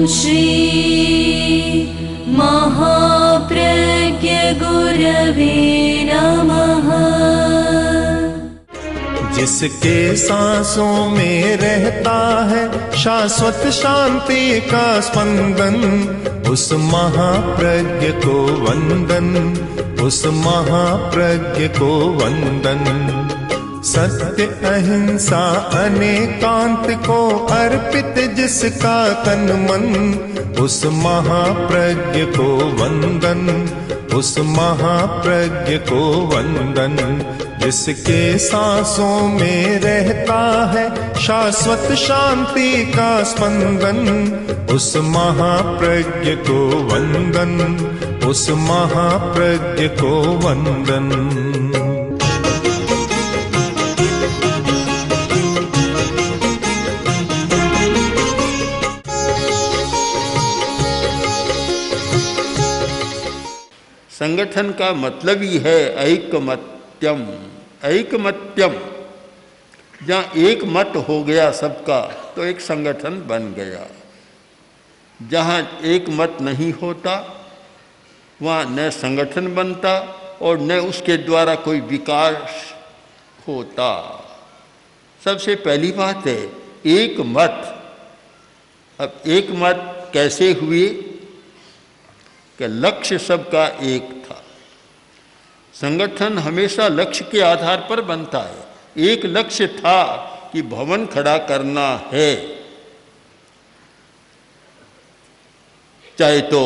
श्री महाप्रज्ञ गुरवे नमः। जिसके सांसों में रहता है शाश्वत शांति का स्पंदन, उस महाप्रज्ञ को वंदन, उस महाप्रज्ञ को वंदन। सत्य अहिंसा अनेकांत को अर्पित जिसका तन मन, उस महाप्रज्ञ को वंदन, उस महाप्रज्ञ को वंदन। जिसके सांसों में रहता है शाश्वत शांति का स्पंदन, उस महाप्रज्ञ को वंदन, उस महाप्रज्ञ को वंदन। संगठन का मतलब ही है ऐकमत्यम। ऐकमत्यम, जहाँ एक मत हो गया सबका तो एक संगठन बन गया। जहाँ एक मत नहीं होता वहाँ न संगठन बनता और न उसके द्वारा कोई विकास होता। सबसे पहली बात है एक मत। अब एक मत कैसे हुए कि लक्ष्य सबका एक था। संगठन हमेशा लक्ष्य के आधार पर बनता है। एक लक्ष्य था कि भवन खड़ा करना है, चाहे तो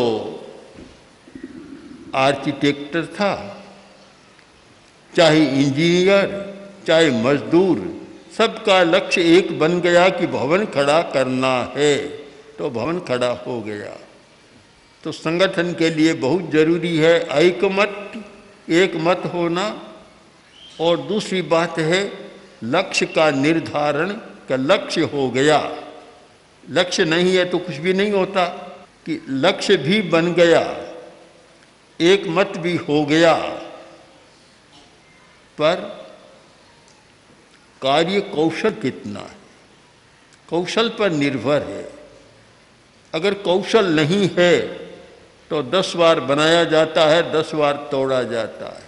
आर्किटेक्टर था, चाहे इंजीनियर, चाहे मजदूर, सबका लक्ष्य एक बन गया कि भवन खड़ा करना है, तो भवन खड़ा हो गया। तो संगठन के लिए बहुत जरूरी है ऐकमत्य, एक मत होना। और दूसरी बात है लक्ष्य का निर्धारण, का लक्ष्य हो गया। लक्ष्य नहीं है तो कुछ भी नहीं होता। कि लक्ष्य भी बन गया, एक मत भी हो गया, पर कार्य कौशल कितना है, कौशल पर निर्भर है। अगर कौशल नहीं है तो 10 बार बनाया जाता है, 10 बार तोड़ा जाता है।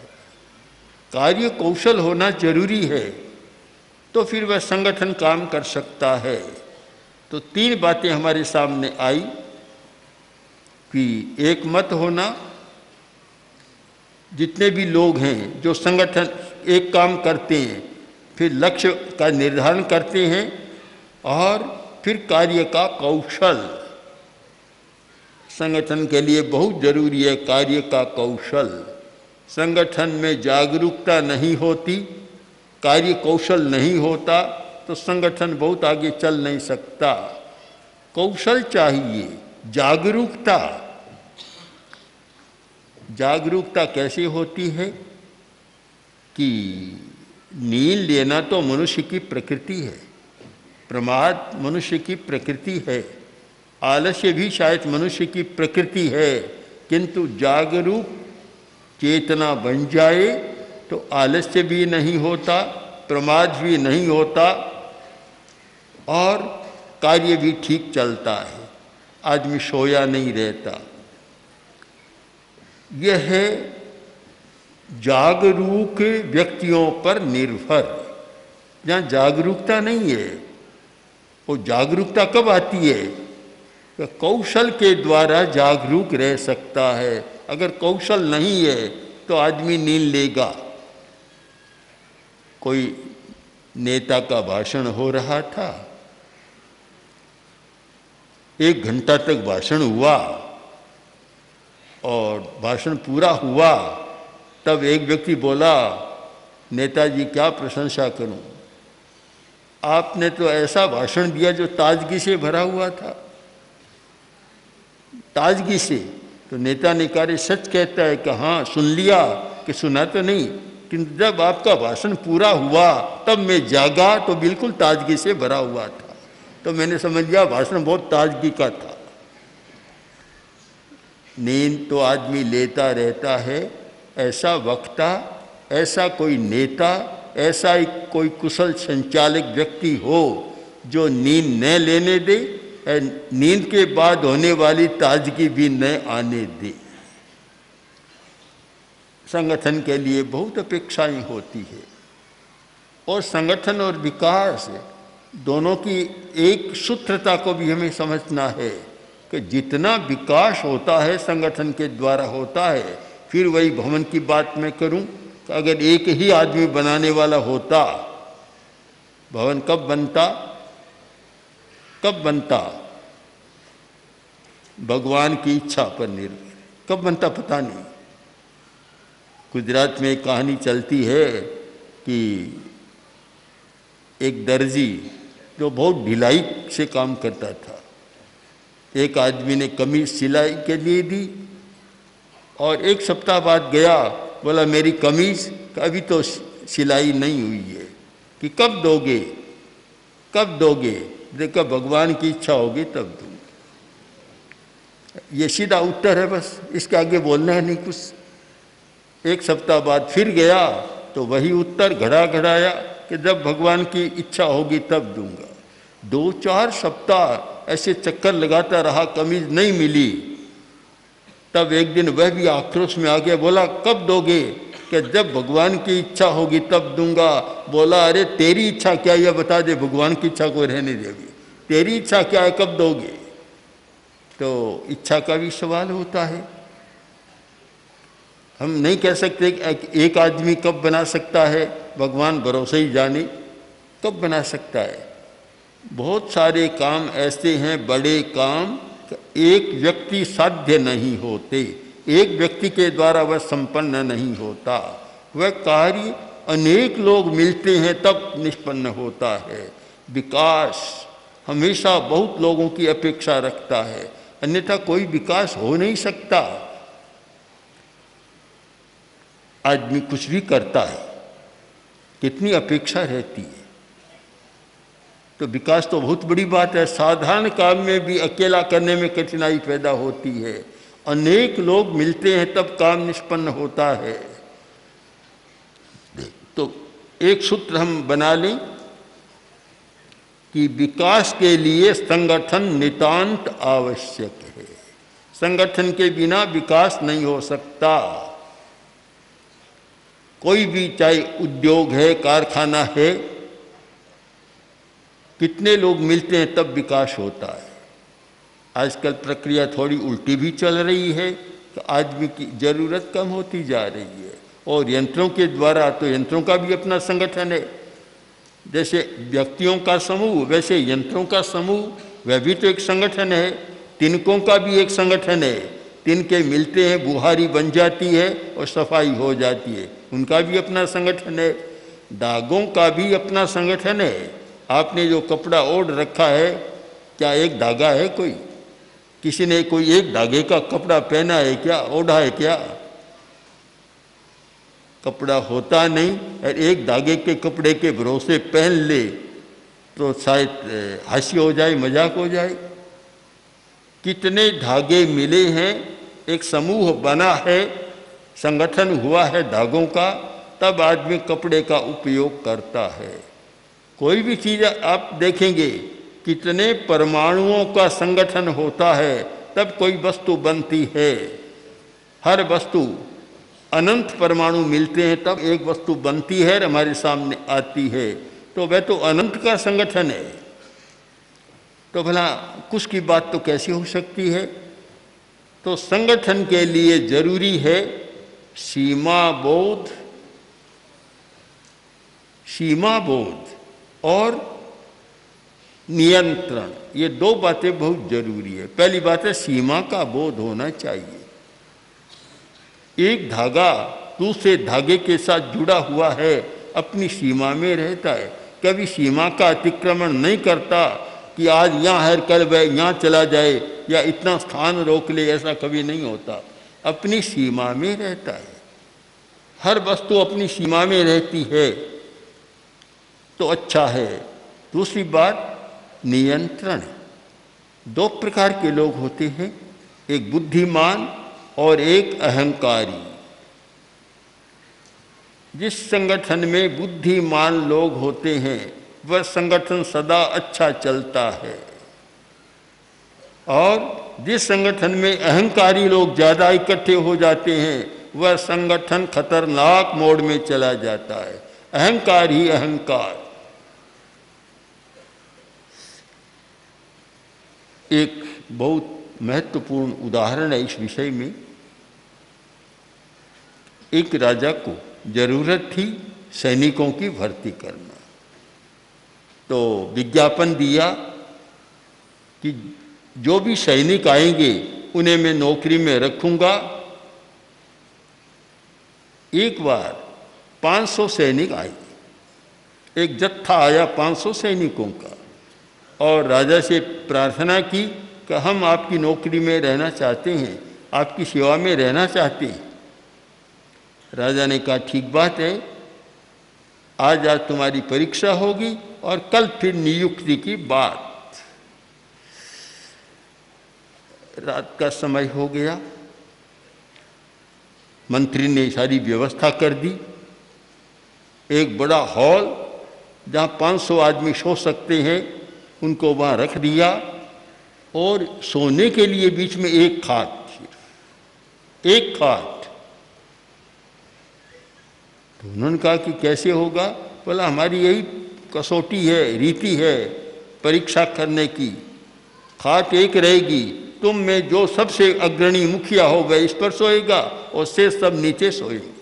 कार्य कौशल होना जरूरी है, तो फिर वह संगठन काम कर सकता है। तो 3 बातें हमारे सामने आई कि एक मत होना, जितने भी लोग हैं जो संगठन एक काम करते हैं, फिर लक्ष्य का निर्धारण करते हैं, और फिर कार्य का कौशल। संगठन के लिए बहुत जरूरी है कार्य का कौशल। संगठन में जागरूकता नहीं होती, कार्य कौशल नहीं होता, तो संगठन बहुत आगे चल नहीं सकता। कौशल चाहिए, जागरूकता। जागरूकता कैसे होती है कि नींद लेना तो मनुष्य की प्रकृति है, प्रमाद मनुष्य की प्रकृति है, आलस्य भी शायद मनुष्य की प्रकृति है, किंतु जागरूक चेतना बन जाए तो आलस्य भी नहीं होता, प्रमाद भी नहीं होता, और कार्य भी ठीक चलता है। आदमी सोया नहीं रहता। यह है जागरूक व्यक्तियों पर निर्भर। जहाँ जागरूकता नहीं है, वो जागरूकता कब आती है? तो कौशल के द्वारा जागरूक रह सकता है। अगर कौशल नहीं है तो आदमी नींद लेगा। कोई नेता का भाषण हो रहा था, 1 घंटा तक भाषण हुआ, और भाषण पूरा हुआ तब एक व्यक्ति बोला, नेताजी क्या प्रशंसा करूं, आपने तो ऐसा भाषण दिया जो ताजगी से भरा हुआ था, ताजगी से। तो नेता ने कहा, सच कहता है कि हाँ सुन लिया, कि सुना तो नहीं, किंतु जब आपका भाषण पूरा हुआ तब मैं जागा तो बिल्कुल ताजगी से भरा हुआ था, तो मैंने समझ लिया भाषण बहुत ताजगी का था। नींद तो आदमी लेता रहता है। ऐसा वक्ता, ऐसा कोई नेता, ऐसा कोई कुशल संचालक व्यक्ति हो जो नींद न लेने दे, नींद के बाद होने वाली ताजगी भी न आने दे। संगठन के लिए बहुत अपेक्षाएं होती है और संगठन और विकास दोनों की एक सूत्रता को भी हमें समझना है कि जितना विकास होता है संगठन के द्वारा होता है। फिर वही भवन की बात मैं करूं कि अगर एक ही आदमी बनाने वाला होता, भवन कब बनता भगवान की इच्छा पर निर्भर। कब बनता पता नहीं। गुजरात में एक कहानी चलती है कि एक दर्जी जो बहुत ढिलाई से काम करता था, एक आदमी ने कमीज सिलाई के लिए दी और एक सप्ताह बाद गया, बोला मेरी कमीज अभी तो सिलाई नहीं हुई है, कि कब दोगे? देखा भगवान की इच्छा होगी तब दूंगा। ये सीधा उत्तर है, बस इसके आगे बोलना है नहीं कुछ। एक सप्ताह बाद फिर गया तो वही उत्तर घड़ाया कि जब भगवान की इच्छा होगी तब दूंगा। 2-4 सप्ताह ऐसे चक्कर लगाता रहा, कमीज नहीं मिली। तब एक दिन वह भी आक्रोश में आ गया, बोला कब दोगे? कि जब भगवान की इच्छा होगी तब दूंगा। बोला अरे तेरी इच्छा क्या है, यह बता दे, भगवान की इच्छा को रहने देगी। तेरी इच्छा क्या है, कब दोगे? तो इच्छा का भी सवाल होता है। हम नहीं कह सकते एक आदमी कब बना सकता है, भगवान भरोसे ही जाने कब बना सकता है। बहुत सारे काम ऐसे हैं, बड़े काम एक व्यक्ति साध्य नहीं होते, एक व्यक्ति के द्वारा वह संपन्न नहीं होता। वह कार्य अनेक लोग मिलते हैं तब निष्पन्न होता है। विकास हमेशा बहुत लोगों की अपेक्षा रखता है, अन्यथा कोई विकास हो नहीं सकता। आदमी कुछ भी करता है, कितनी अपेक्षा रहती है। तो विकास तो बहुत बड़ी बात है। साधारण काम में भी अकेला करने में कठिनाई पैदा होती है, अनेक लोग मिलते हैं तब काम निष्पन्न होता है। तो एक सूत्र हम बना लें कि विकास के लिए संगठन नितांत आवश्यक है। संगठन के बिना विकास नहीं हो सकता। कोई भी, चाहे उद्योग है, कारखाना है, कितने लोग मिलते हैं तब विकास होता है। आजकल प्रक्रिया थोड़ी उल्टी भी चल रही है कि आदमी की ज़रूरत कम होती जा रही है और यंत्रों के द्वारा, तो यंत्रों का भी अपना संगठन है। जैसे व्यक्तियों का समूह वैसे यंत्रों का समूह, वह भी तो एक संगठन है। तिनकों का भी एक संगठन है, तिनके मिलते हैं, बुहारी बन जाती है और सफाई हो जाती है, उनका भी अपना संगठन है। धागों का भी अपना संगठन है। आपने जो कपड़ा ओढ़ रखा है, क्या एक धागा है? कोई किसी ने कोई एक धागे का कपड़ा पहना है क्या, ओढ़ा है क्या? कपड़ा होता नहीं। और एक धागे के कपड़े के भरोसे पहन ले तो शायद हंसी हो जाए, मजाक हो जाए। कितने धागे मिले हैं, एक समूह बना है, संगठन हुआ है धागों का, तब आदमी कपड़े का उपयोग करता है। कोई भी चीज़ आप देखेंगे, कितने परमाणुओं का संगठन होता है तब कोई वस्तु बनती है। हर वस्तु, अनंत परमाणु मिलते हैं तब एक वस्तु बनती है और हमारे सामने आती है। तो वह तो अनंत का संगठन है। तो भला कुछ की बात तो कैसी हो सकती है? तो संगठन के लिए जरूरी है सीमा बोध और नियंत्रण। ये 2 बातें बहुत जरूरी है। पहली बात है सीमा का बोध होना चाहिए। एक धागा दूसरे धागे के साथ जुड़ा हुआ है, अपनी सीमा में रहता है, कभी सीमा का अतिक्रमण नहीं करता कि आज यहाँ है कल वह यहाँ चला जाए या इतना स्थान रोक ले, ऐसा कभी नहीं होता। अपनी सीमा में रहता है। हर वस्तु अपनी सीमा में रहती है तो अच्छा है। दूसरी बात नियंत्रण। 2 प्रकार के लोग होते हैं, एक बुद्धिमान और एक अहंकारी। जिस संगठन में बुद्धिमान लोग होते हैं वह संगठन सदा अच्छा चलता है। और जिस संगठन में अहंकारी लोग ज़्यादा इकट्ठे हो जाते हैं वह संगठन खतरनाक मोड़ में चला जाता है। अहंकार ही अहंकार। एक बहुत महत्वपूर्ण उदाहरण है इस विषय में। एक राजा को जरूरत थी सैनिकों की भर्ती करना, तो विज्ञापन दिया कि जो भी सैनिक आएंगे उन्हें मैं नौकरी में रखूंगा। एक बार 500 सैनिक आए, एक जत्था आया 500 सैनिकों का, और राजा से प्रार्थना की कि हम आपकी नौकरी में रहना चाहते हैं, आपकी सेवा में रहना चाहते हैं। राजा ने कहा ठीक बात है, आज तुम्हारी परीक्षा होगी और कल फिर नियुक्ति की बात। रात का समय हो गया, मंत्री ने सारी व्यवस्था कर दी। एक बड़ा हॉल जहाँ 500 आदमी सो सकते हैं उनको वहाँ रख दिया, और सोने के लिए बीच में एक खाट थी, एक खाट। तो उन्होंने कहा कि कैसे होगा? बोला हमारी यही कसौटी है, रीति है परीक्षा करने की। खाट एक रहेगी, तुम में जो सबसे अग्रणी मुखिया हो वह इस पर सोएगा और से सब नीचे सोएंगे।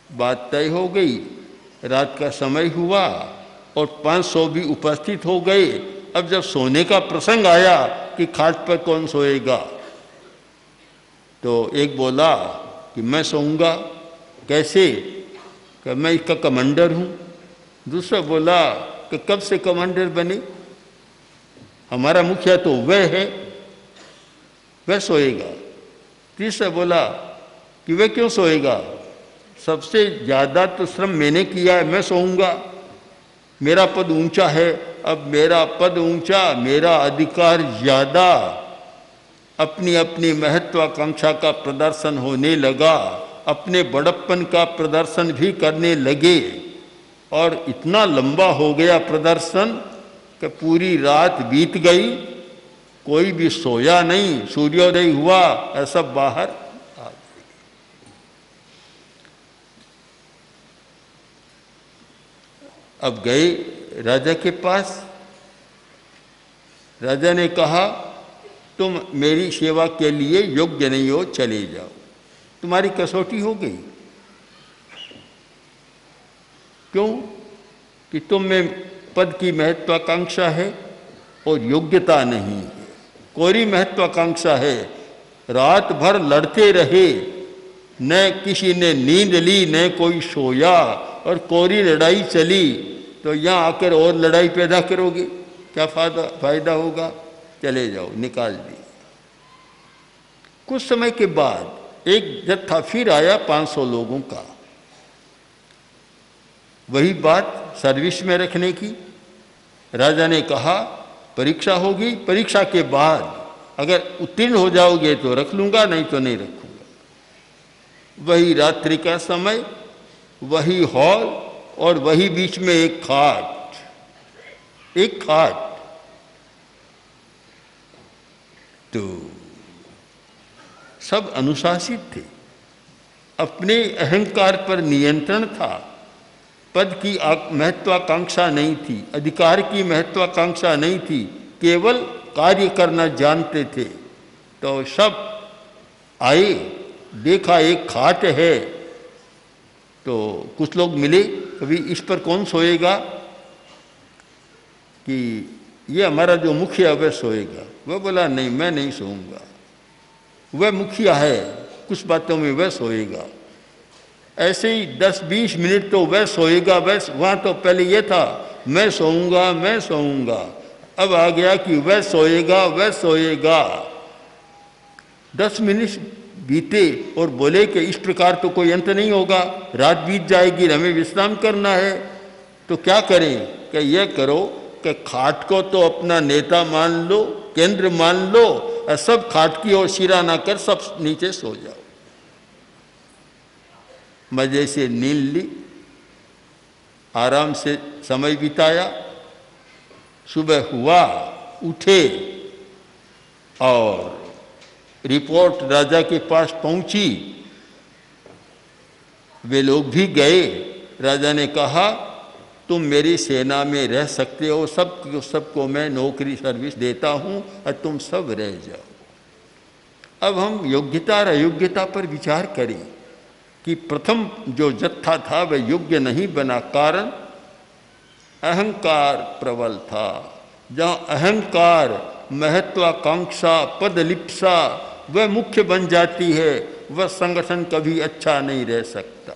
बात तय हो गई। रात का समय हुआ और 500 भी उपस्थित हो गए। अब जब सोने का प्रसंग आया कि खाट पर कौन सोएगा, तो एक बोला कि मैं सोऊंगा। कैसे? कि मैं इसका कमांडर हूँ। दूसरा बोला कि कब से कमांडर बने, हमारा मुखिया तो वह है, वह सोएगा। तीसरा बोला कि वह क्यों सोएगा, सबसे ज़्यादा तो श्रम मैंने किया है, मैं सोऊंगा। मेरा पद ऊंचा है, अब मेरा पद ऊंचा, मेरा अधिकार ज़्यादा। अपनी अपनी महत्वाकांक्षा का प्रदर्शन होने लगा, अपने बड़प्पन का प्रदर्शन भी करने लगे, और इतना लंबा हो गया प्रदर्शन कि पूरी रात बीत गई, कोई भी सोया नहीं। सूर्योदय हुआ और सब बाहर आ गए। अब गए राजा के पास। राजा ने कहा तुम मेरी सेवा के लिए योग्य नहीं हो, चले जाओ, तुम्हारी कसौटी हो गई। क्यों? कि तुम में पद की महत्वाकांक्षा है और योग्यता नहीं है। कोरी महत्वाकांक्षा है, रात भर लड़ते रहे, न किसी ने नींद ली न कोई सोया, और कोरी लड़ाई चली, तो यहाँ आकर और लड़ाई पैदा करोगे, क्या फायदा होगा? चले जाओ, निकाल दिए। कुछ समय के बाद एक जत्था फिर आया 500 लोगों का। वही बात सर्विस में रखने की। राजा ने कहा परीक्षा होगी, परीक्षा के बाद अगर उत्तीर्ण हो जाओगे तो रख लूँगा, नहीं तो नहीं रखूँगा। वही रात्रि का समय, वही हॉल, और वही बीच में एक खाट, एक खाट। तो सब अनुशासित थे, अपने अहंकार पर नियंत्रण था, पद की महत्वाकांक्षा नहीं थी, अधिकार की महत्वाकांक्षा नहीं थी, केवल कार्य करना जानते थे। तो सब आए, देखा एक खाट है, तो कुछ लोग मिले, कभी इस पर कौन सोएगा, कि ये हमारा जो मुखिया वह सोएगा। वह बोला नहीं, मैं नहीं सोऊंगा, वह मुखिया है, कुछ बातों में वह सोएगा। ऐसे ही 10-20 मिनट तो वह सोएगा, वह वहाँ तो पहले ये था मैं सोऊंगा, मैं सोऊंगा, अब आ गया कि वह सोएगा, वह सोएगा। 10 मिनट बीते और बोले कि इस प्रकार तो कोई अंत नहीं होगा, रात बीत जाएगी, हमें विश्राम करना है, तो क्या करें? कि यह करो कि खाट को तो अपना नेता मान लो, केंद्र मान लो, और सब खाट की ओर सिरा ना कर सब नीचे सो जाओ। मजे से नींद ली, आराम से समय बिताया, सुबह हुआ, उठे और रिपोर्ट राजा के पास पहुंची। वे लोग भी गए। राजा ने कहा तुम मेरी सेना में रह सकते हो, सबको मैं नौकरी सर्विस देता हूं और तुम सब रह जाओ। अब हम योग्यता और अयोग्यता पर विचार करें कि प्रथम जो जत्था था वह योग्य नहीं बना, कारण अहंकार प्रबल था। जहाँ अहंकार, महत्वाकांक्षा, पदलिप्सा वह मुख्य बन जाती है, वह संगठन कभी अच्छा नहीं रह सकता।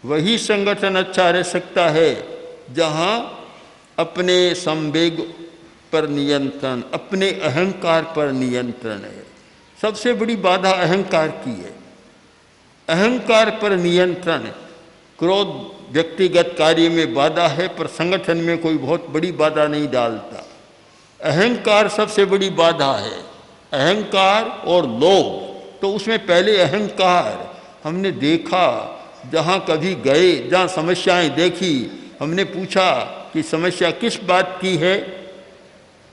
वही संगठन अच्छा रह सकता है जहाँ अपने संवेग पर नियंत्रण, अपने अहंकार पर नियंत्रण है। सबसे बड़ी बाधा अहंकार की है, अहंकार पर नियंत्रण। क्रोध व्यक्तिगत कार्य में बाधा है, पर संगठन में कोई बहुत बड़ी बाधा नहीं डालता। अहंकार सबसे बड़ी बाधा है, अहंकार और लोभ। तो उसमें पहले अहंकार। हमने देखा, जहाँ कभी गए, जहाँ समस्याएं देखी, हमने पूछा कि समस्या किस बात की है,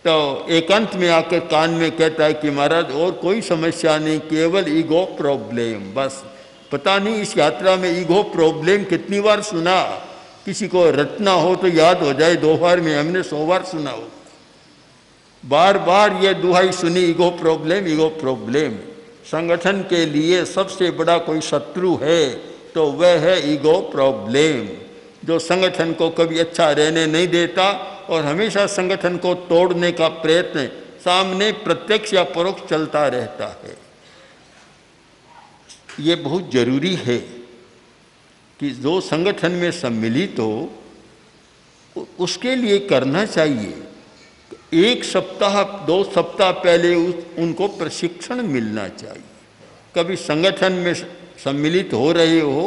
तो एकांत में आकर कान में कहता है कि महाराज और कोई समस्या नहीं, केवल ईगो प्रॉब्लम बस। पता नहीं इस यात्रा में ईगो प्रॉब्लम कितनी बार सुना। किसी को रटना हो तो याद हो जाए, 2 बार में हमने 100 बार सुना हो। बार बार ये दुहाई सुनी, ईगो प्रॉब्लम, ईगो प्रॉब्लम। संगठन के लिए सबसे बड़ा कोई शत्रु है तो वह है ईगो प्रॉब्लम, जो संगठन को कभी अच्छा रहने नहीं देता और हमेशा संगठन को तोड़ने का प्रयत्न सामने प्रत्यक्ष या परोक्ष चलता रहता है। ये बहुत जरूरी है कि जो संगठन में सम्मिलित हो उसके लिए करना चाहिए। 1 सप्ताह 2 सप्ताह पहले उनको प्रशिक्षण मिलना चाहिए। कभी संगठन में सम्मिलित हो रहे हो,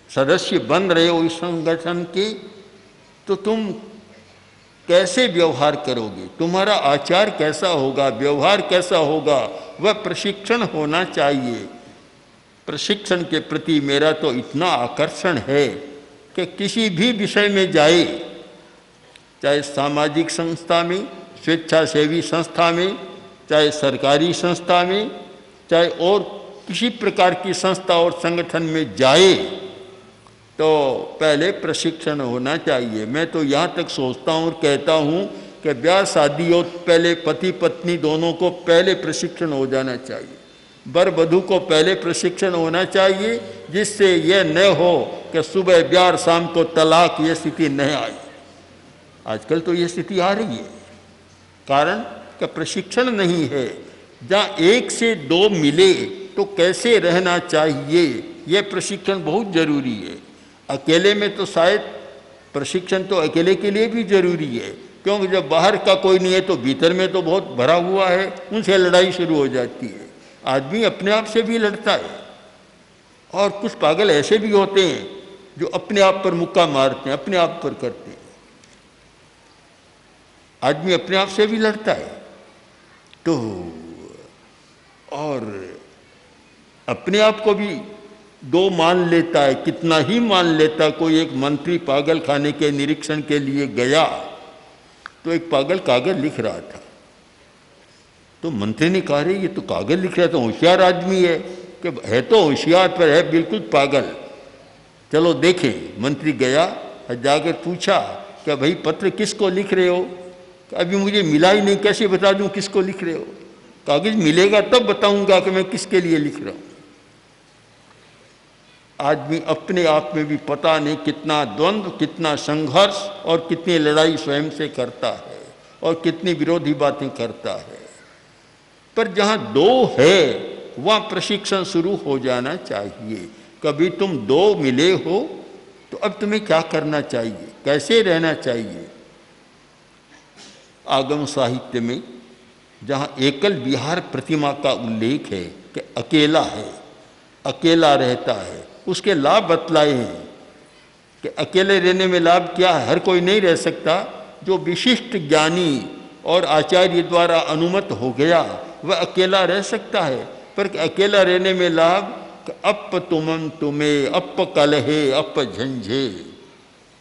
सदस्य बन रहे हो इस संगठन के, तो तुम कैसे व्यवहार करोगे, तुम्हारा आचार कैसा होगा, व्यवहार कैसा होगा, वह प्रशिक्षण होना चाहिए। प्रशिक्षण के प्रति मेरा तो इतना आकर्षण है कि किसी भी विषय में जाए, चाहे सामाजिक संस्था में, स्वेच्छासेवी संस्था में, चाहे सरकारी संस्था में, चाहे और किसी प्रकार की संस्था और संगठन में जाए, तो पहले प्रशिक्षण होना चाहिए। मैं तो यहाँ तक सोचता हूँ और कहता हूँ कि ब्याह शादी और पहले पति पत्नी दोनों को पहले प्रशिक्षण हो जाना चाहिए। वर वधू को पहले प्रशिक्षण होना चाहिए, जिससे यह न हो कि सुबह ब्याह और शाम को तलाक, ये स्थिति न आए। आजकल तो ये स्थिति आ रही है, कारण कि प्रशिक्षण नहीं है। जहाँ 1 से 2 मिले तो कैसे रहना चाहिए, यह प्रशिक्षण बहुत जरूरी है। अकेले में तो शायद प्रशिक्षण तो अकेले के लिए भी जरूरी है, क्योंकि जब बाहर का कोई नहीं है तो भीतर में तो बहुत भरा हुआ है, उनसे लड़ाई शुरू हो जाती है। आदमी अपने आप से भी लड़ता है, और कुछ पागल ऐसे भी होते हैं जो अपने आप पर मुक्का मारते हैं, अपने आप पर करते हैं। आदमी अपने आप से भी लड़ता है, तो और अपने आप को भी 2 मान लेता है, कितना ही मान लेता। कोई एक मंत्री पागल खाने के निरीक्षण के लिए गया, तो एक पागल कागज लिख रहा था। तो मंत्री ने कहा, रे ये तो कागज लिख रहा है, तो होशियार आदमी है। कि है तो होशियार, पर है बिल्कुल पागल, चलो देखें। मंत्री गया और जाकर पूछा कि भाई पत्र किसको लिख रहे हो? अभी मुझे मिला ही नहीं, कैसे बता दूं किसको लिख रहे हो? कागज मिलेगा तब बताऊंगा कि मैं किसके लिए लिख रहा हूं। आदमी अपने आप में भी पता नहीं कितना द्वंद्व, कितना संघर्ष और कितनी लड़ाई स्वयं से करता है और कितनी विरोधी बातें करता है। पर जहाँ 2 है वहाँ प्रशिक्षण शुरू हो जाना चाहिए। कभी तुम 2 मिले हो तो अब तुम्हें क्या करना चाहिए, कैसे रहना चाहिए। आगम साहित्य में जहाँ एकल विहार प्रतिमा का उल्लेख है कि अकेला है, अकेला रहता है, उसके लाभ बतलाए हैं कि अकेले रहने में लाभ क्या है। हर कोई नहीं रह सकता। जो विशिष्ट ज्ञानी और आचार्य द्वारा अनुमत हो गया वह अकेला रह सकता है, पर अकेला रहने में लाभ अप तुमन तुम्हें, अप कलहे, अप झंझे।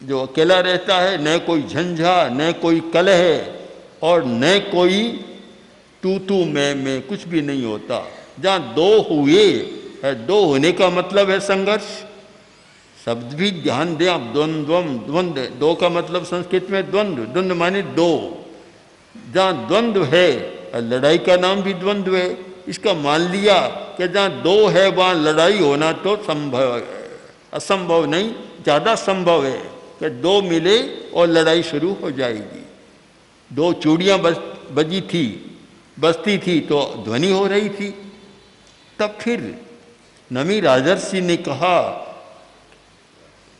जो अकेला रहता है, न कोई झंझा, न कोई कलह और न कोई तू मैं कुछ भी नहीं होता। जहाँ दो हुए है, दो होने का मतलब है संघर्ष। शब्द भी ध्यान दें आप, द्वंद्वम, द्वंद्व, दो का मतलब संस्कृत में द्वंद्व, द्वंद्व माने दो। जहाँ द्वंद्व है, लड़ाई का नाम भी द्वंद्व है। इसका मान लिया कि जहाँ दो है वहाँ लड़ाई होना तो संभव है, असंभव नहीं, ज़्यादा संभव है कि दो मिले और लड़ाई शुरू हो जाएगी। दो चूड़ियाँ बजती थी तो ध्वनि हो रही थी। तब फिर नमी राजर्षि ने कहा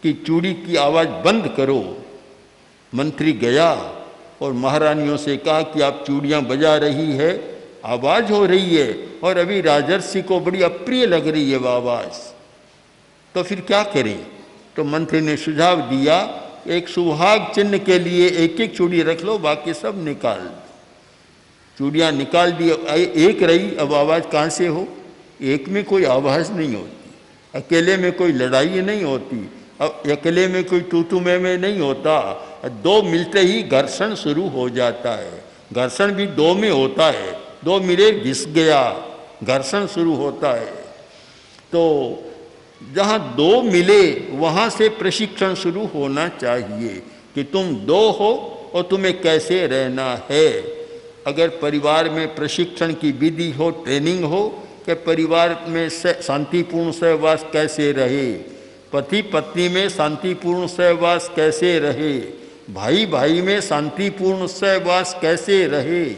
कि चूड़ी की आवाज़ बंद करो। मंत्री गया और महारानियों से कहा कि आप चूड़ियाँ बजा रही है, आवाज़ हो रही है और अभी राजर्षि को बड़ी अप्रिय लग रही है वो आवाज़, तो फिर क्या करें? तो मंत्री ने सुझाव दिया, एक सुहाग चिन्ह के लिए एक एक चूड़ी रख लो, बाकी सब निकाल दो। चूड़ियाँ निकाल दी, एक रही, अब आवाज़ कहाँ से हो? एक में कोई आवाज़ नहीं होती, अकेले में कोई लड़ाई नहीं होती, अब अकेले में कोई तू मैं नहीं होता। दो मिलते ही घर्षण शुरू हो जाता है। घर्षण भी दो में होता है, दो मिले घिस गया, घर्षण शुरू होता है। तो जहाँ दो मिले वहाँ से प्रशिक्षण शुरू होना चाहिए कि तुम दो हो और तुम्हें कैसे रहना है। अगर परिवार में प्रशिक्षण की विधि हो, ट्रेनिंग हो कि परिवार में शांतिपूर्ण सहवास कैसे रहे, पति पत्नी में शांतिपूर्ण सहवास कैसे रहे, भाई भाई में शांतिपूर्ण सहवास कैसे रहे,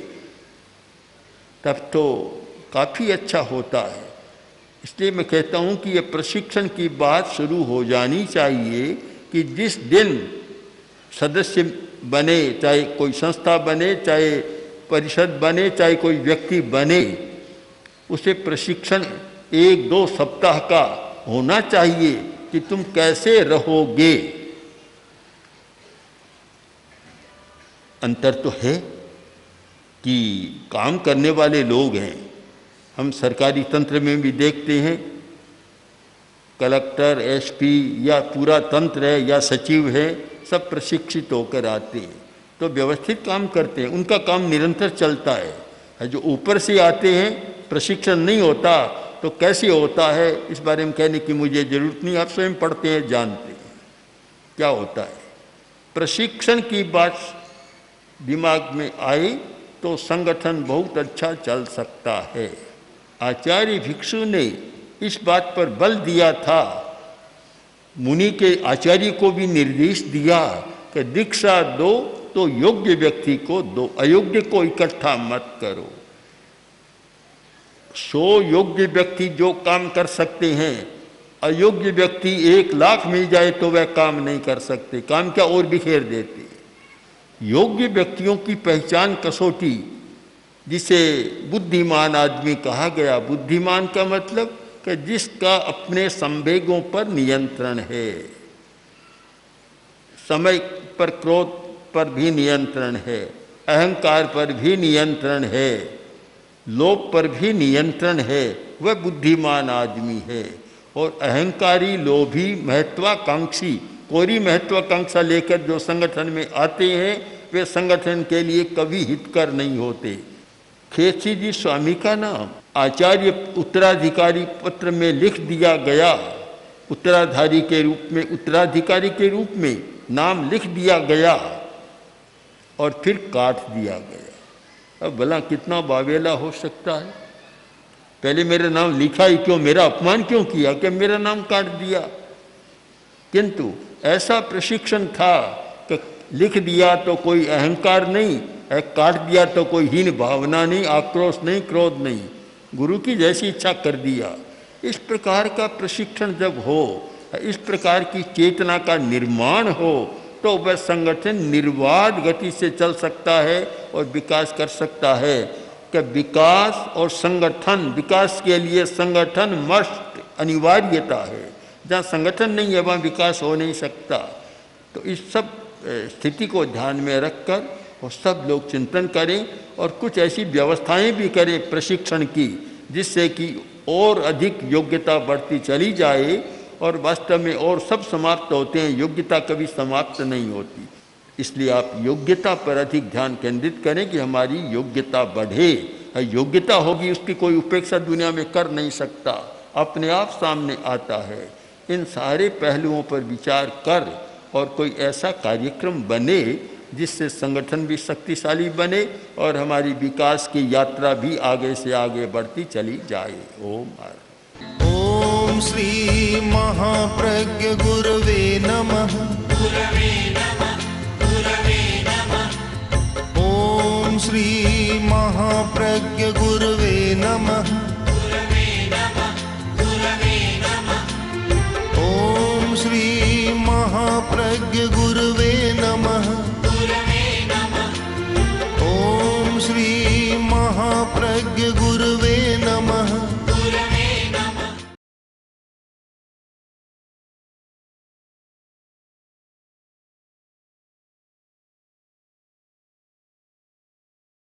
तब तो काफ़ी अच्छा होता है। इसलिए मैं कहता हूँ कि ये प्रशिक्षण की बात शुरू हो जानी चाहिए कि जिस दिन सदस्य बने, चाहे कोई संस्था बने, चाहे परिषद बने, चाहे कोई व्यक्ति बने, उसे प्रशिक्षण 1-2 सप्ताह का होना चाहिए कि तुम कैसे रहोगे। अंतर तो है कि काम करने वाले लोग हैं, हम सरकारी तंत्र में भी देखते हैं, कलेक्टर, एसपी या पूरा तंत्र है या सचिव है, सब प्रशिक्षित होकर आते हैं तो व्यवस्थित काम करते हैं, उनका काम निरंतर चलता है। जो ऊपर से आते हैं, प्रशिक्षण नहीं होता तो कैसे होता है इस बारे में कहने की मुझे ज़रूरत नहीं, आप स्वयं पढ़ते हैं, जानते हैं क्या होता है। प्रशिक्षण की बात दिमाग में आए तो संगठन बहुत अच्छा चल सकता है। आचार्य भिक्षु ने इस बात पर बल दिया था, मुनि के आचार्य को भी निर्देश दिया कि दीक्षा दो तो योग्य व्यक्ति को दो, अयोग्य को इकट्ठा मत करो। 100 योग्य व्यक्ति जो काम कर सकते हैं, अयोग्य व्यक्ति 1 लाख मिल जाए तो वह काम नहीं कर सकते, काम क्या और बिखेर देते। योग्य व्यक्तियों की पहचान कसौटी, जिसे बुद्धिमान आदमी कहा गया। बुद्धिमान का मतलब कि जिसका अपने संवेगों पर नियंत्रण है, समय पर, क्रोध पर भी नियंत्रण है, अहंकार पर भी नियंत्रण है, लोभ पर भी नियंत्रण है, वह बुद्धिमान आदमी है। और अहंकारी, लोभी, महत्वाकांक्षी, कोरी महत्वाकांक्षा लेकर जो संगठन में आते हैं वे संगठन के लिए कभी हितकर नहीं होते। खेची जी स्वामी का नाम आचार्य उत्तराधिकारी पत्र में लिख दिया गया, उत्तराधिकारी के रूप में नाम लिख दिया गया और फिर काट दिया गया। अब भला कितना बावेला हो सकता है। पहले मेरा नाम लिखा ही क्यों, मेरा अपमान क्यों किया कि मेरा नाम काट दिया। किंतु ऐसा प्रशिक्षण था कि लिख दिया तो कोई अहंकार नहीं, काट दिया तो कोई हीन भावना नहीं, आक्रोश नहीं, क्रोध नहीं, गुरु की जैसी इच्छा कर दिया। इस प्रकार का प्रशिक्षण जब हो, इस प्रकार की चेतना का निर्माण हो तो वह संगठन निर्बाध गति से चल सकता है और विकास कर सकता है। कि विकास और संगठन, विकास के लिए संगठन मस्ट अनिवार्यता है। जहाँ संगठन नहीं है वहाँ विकास हो नहीं सकता। तो इस सब स्थिति को ध्यान में रखकर और सब लोग चिंतन करें और कुछ ऐसी व्यवस्थाएं भी करें प्रशिक्षण की, जिससे कि और अधिक योग्यता बढ़ती चली जाए और वास्तव में और सब समाप्त होते हैं, योग्यता कभी समाप्त नहीं होती। इसलिए आप योग्यता पर अधिक ध्यान केंद्रित करें कि हमारी योग्यता बढ़े। योग्यता होगी उसकी कोई उपेक्षा दुनिया में कर नहीं सकता, अपने आप सामने आता है। इन सारे पहलुओं पर विचार कर और कोई ऐसा कार्यक्रम बने जिससे संगठन भी शक्तिशाली बने और हमारी विकास की यात्रा भी आगे से आगे बढ़ती चली जाए। ओम। ओम श्री महाप्रज्ञ गुरवे नमः। ओम श्री महाप्रज्ञ गुरवे नमः।